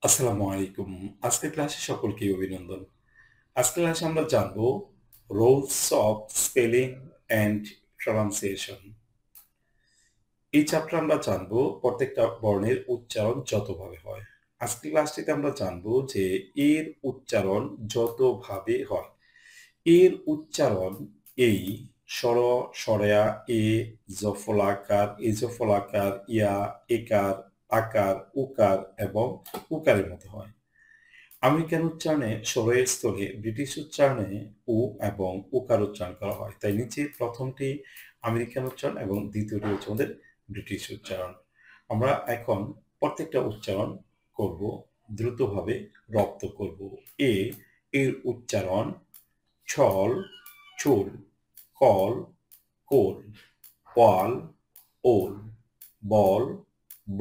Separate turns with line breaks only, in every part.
আসসালামু আলাইকুম। আজকের ক্লাসে সকলকে অভিনন্দন। আজকের ক্লাসে আমরা জানব rules of spelling and pronunciation. এই চ্যাপ্টারে আমরা জানব প্রত্যেকটা বর্ণের উচ্চারণ যতভাবে হয়। আজকের ক্লাসটিতে আমরা জানব যে এর উচ্চারণ যতভাবে হয়। এর উচ্চারণ এই স্বর, স্বরেয়া, এ, জফলাকার, এজফলাকার, ইয়া, একার, আকার, উকার এবং উকারের মতো হয়। আমেরিকান উচ্চারণে স্বরের স্থলে ব্রিটিশ উচ্চারণে উ এবং উকার উচ্চারণ করা হয়। তাই নিচে প্রথমটি আমেরিকান উচ্চারণ এবং দ্বিতীয়টি হচ্ছে আমাদের ব্রিটিশ উচ্চারণ। আমরা এখন প্রত্যেকটা উচ্চারণ করব, দ্রুতভাবে রপ্ত করব। এ এর উচ্চারণ ছল, চুল, কল, কোল, ওয়াল, ওল, বল,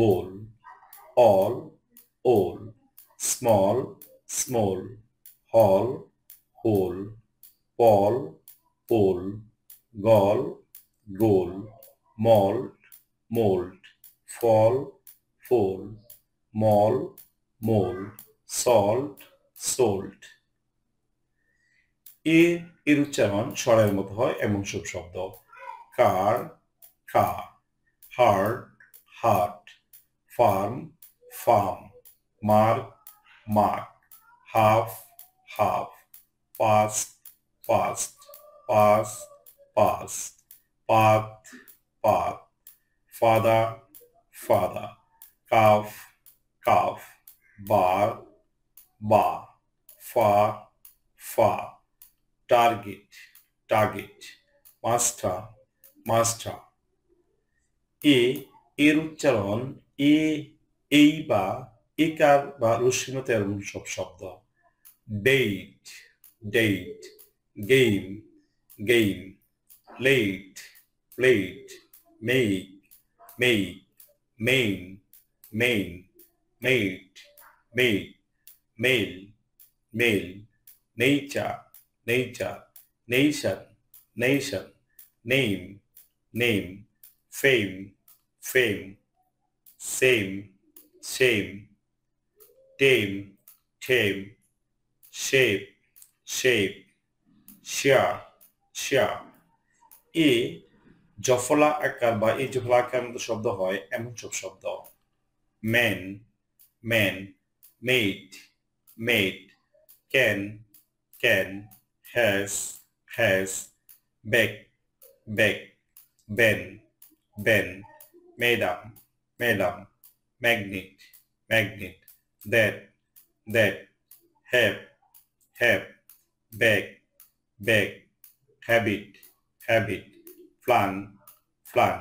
বোল, অল, ওল, স্মল, স্মল, হল, হোল, পল, পোল, গল, গোল, মল্ট, মোল্ট, ফল, ফোল, মল, মোল, সল্ট, সোল্ট। এর উচ্চারণ স্বরের মতো হয় এমন সব শব্দ: কার, খা, heart, heart, farm, farm, mark, mark, half, half, fast, fast, pass, pass, path, path, father, father, calf, calf, bar, বা, ফা, ফা, টার্গেট, টার্গেট, মাস্টার, মাস্টার। এর উচ্চারণ এ, এই বা একার বা রস্যিমতে এমন সব শব্দ: date, date, game, game, plate, plate, make, make, main, main, mate, mate, male, male, nature, nature, nation, nation, name, name, fame, fame, same, same, tame, tame, shape, shape, share, share. এ জফলা আকার বা এই জফলা আকারের মতো শব্দ হয় এমন সব শব্দ: man, man, met, met, can, can, has, has, back, back, Ben, Ben, madam, madam, magnet, magnet, that, that, have, have, bag, bag, habit, habit, plan, plan.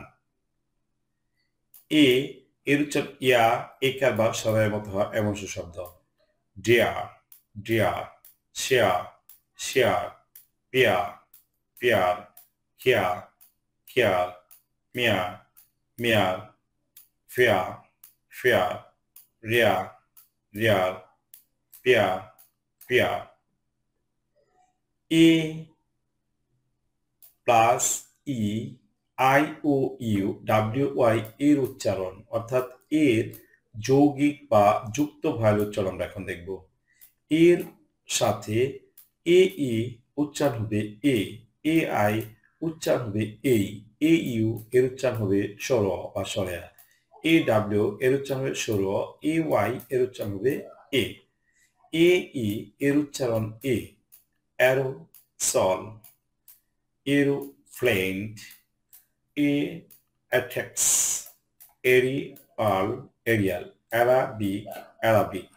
এর উচ্চারণ ইয়া, একার বা স্বরের মতো হয় এমন সব শব্দ: dear, dear, share, share, pair, pair, care, care, mare, mare, fair, fair, rare, rare, pair, pair. A plus E, I O U, W Y এর উচ্চারণ, অর্থাৎ এর যৌগিক বা যুক্ত ভয়েল উচ্চারণ আমরা এখন দেখব। এর সাথে এ ই উচ্চারণ হবে এ, এ আই উচ্চারণ হবে এই, এ ইউ এর উচ্চারণ হবে স্বর বা স্বরেয়া, এ ডাব্লিউ এর উচ্চারণ হবে স্বর, এ ওয়াই এর উচ্চারণ হবে এ, এ ই এর উচ্চারণ এ, অ্যারো, সল, এরোপ্লেন, এ অ্যাটেক্স, এরিয়াল, এরিয়াল, অ্যারাবিক, অ্যারাবিক।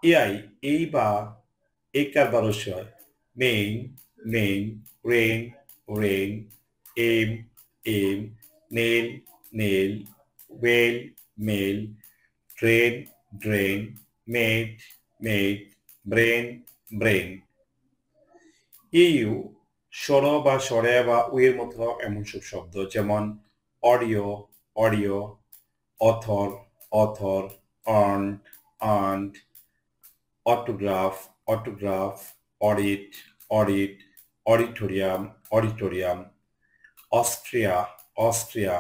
এআই এই বা একার বা রস্য হয়: main, main, rain, rain, aim, aim, nail, nail, wail, mail, drain, drain, maid, maid, brain, brain. ইউ স্বর বা স্বরে বা উয়ের মতো এমন সব শব্দ যেমন audio, audio, author, author, earned, earned, autograph, autograph, audit, audit, auditorium, auditorium, Austria, Austria.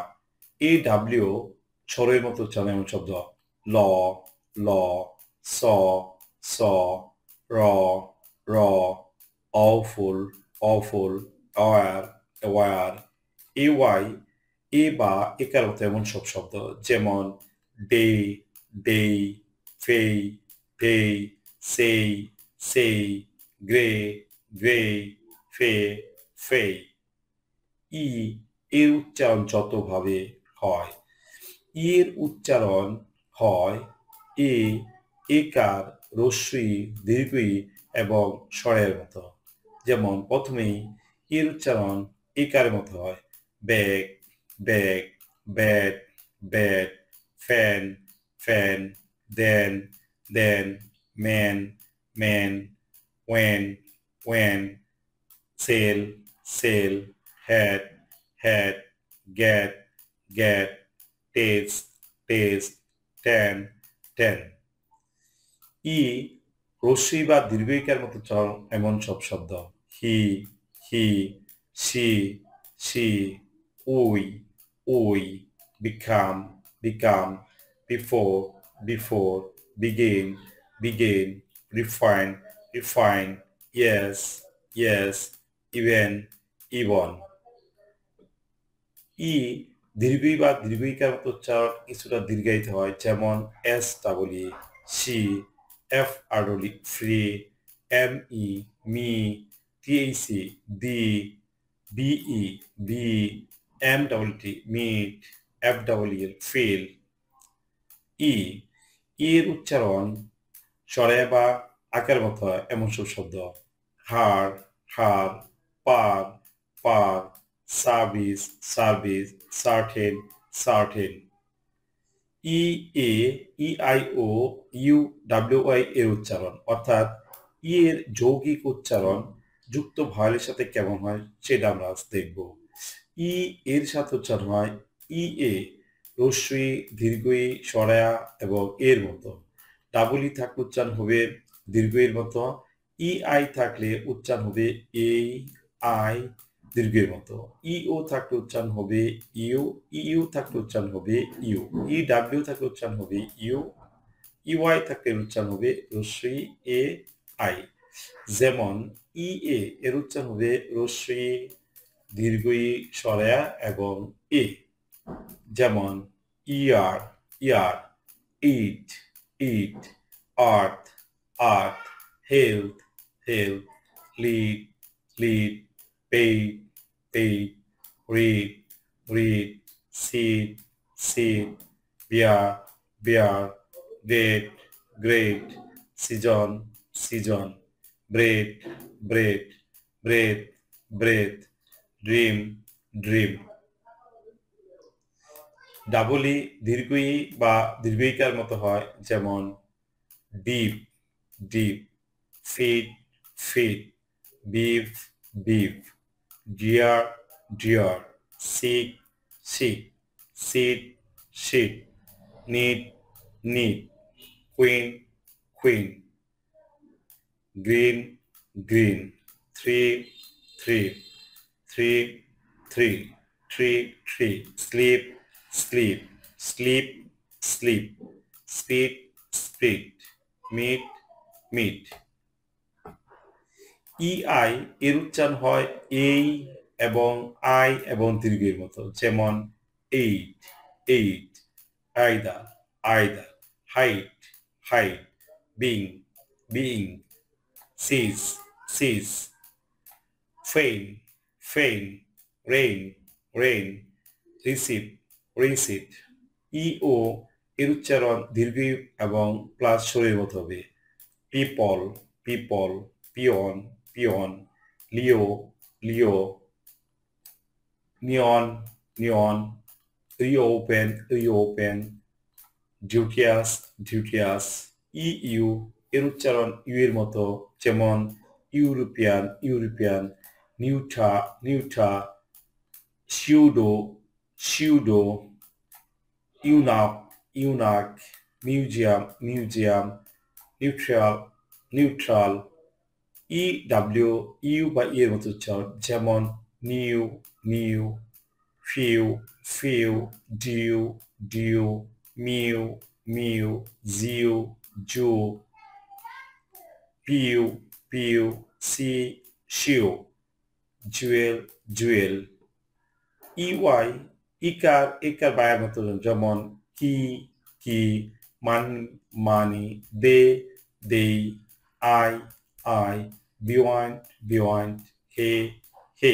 এ ডাব্লিউ স্বরের মতো উচ্চারণ এমন শব্দ: ল, ল, saw, raw, awful, aware, ay, এ বা একার মতো এমন সব শব্দ যেমন day, pay, say, gray, fay। ই এর উচ্চারণ যতভাবে হয়, এর উচ্চারণ হয় এ, একার, রস্বই, দীর্ঘই এবং স্বরের মতো। যেমন প্রথমেই এর উচ্চারণ একারের মতো হয় bag, bat, fan, then, man, when, sell, hat, get, taste, ten। ই রস্বই বা দীর্ঘইকার মতো এমন সব শব্দ হি, she, ওই, become, before, begin, refine, yes, even। ই দীর্ঘই বা দীর্ঘইকার মতো উচ্চারণ কিছুটা দীর্ঘায়িত হয় যেমন SE, she, FRE, free, ME, TAC, the, BE, MTT, meet, FWL, feel। ই এর উচ্চারণ স্বরে বা আকার মতো হয় এমন সব শব্দ হার, পার, সার্ভিস, সার্টেন। ই এ, EIO, UWI এর উচ্চারণ অর্থাৎ ই এর যৌগিক উচ্চারণ যুক্ত ভয়েলের সাথে কেমন হয় সেটা আমরা আজ দেখব। ই এর সাথে উচ্চারণ হয় এ, রস্বই, দীর্ঘই, স্বরা এবং এর মতো। ডাবল ই থাকলে উচ্চারণ হবে দীর্ঘের মতো। আই থাকলে উচ্চারণ হবে আই, দীর্ঘের মতো। ও থাকলে উচ্চারণ হবে ইউ থাকলে উচ্চারণ হবে ডাব্লিউ থাকলে উচ্চারণ হবে ওয়াই থাকলে উচ্চারণ হবে রস্বই এ আই। যেমন এর উচ্চারণ হবে রস্বই, দীর্ঘই, স্বরা এবং এ। যেমন year, eat, earth, health, lead, paid, read, seed, bear, great, season, breath, dream. Double E দীর্ঘই বা দীর্ঘইকার মতো হয় যেমন deep, feet, beef, deer, seek, seat, need, queen, green, three, sleep, speed, meet. আই এর উচ্চারণ হয় এই এবং আই এবং দীর্ঘের মতো যেমন eight, either, height, being, seize, feign, rein, receipt. ও এর উচ্চারণ দীর্ঘ এবং প্লাস স্বরের মতো হবে people, peon, Leo, neon, reopen, duteous. ইউ এর উচ্চারণ ইউ এর মতো যেমন ইউরোপিয়ান, নিউটা, সিউডো, ইউনাক, মিউজিয়াম, নিউট্রাল। ইউ বা এর মতো উচ্চারণ যেমন new, few, dew, mew, Jew, pew pew, সি শিও, জুয়েল জুয়েল, ইওয়াই ইকার ইকার বায়ার মতো যেমন কি কি, মান মানি, দে দেই, আই আই, বিওয়ান্ট বিওয়ান্ট, হে হে।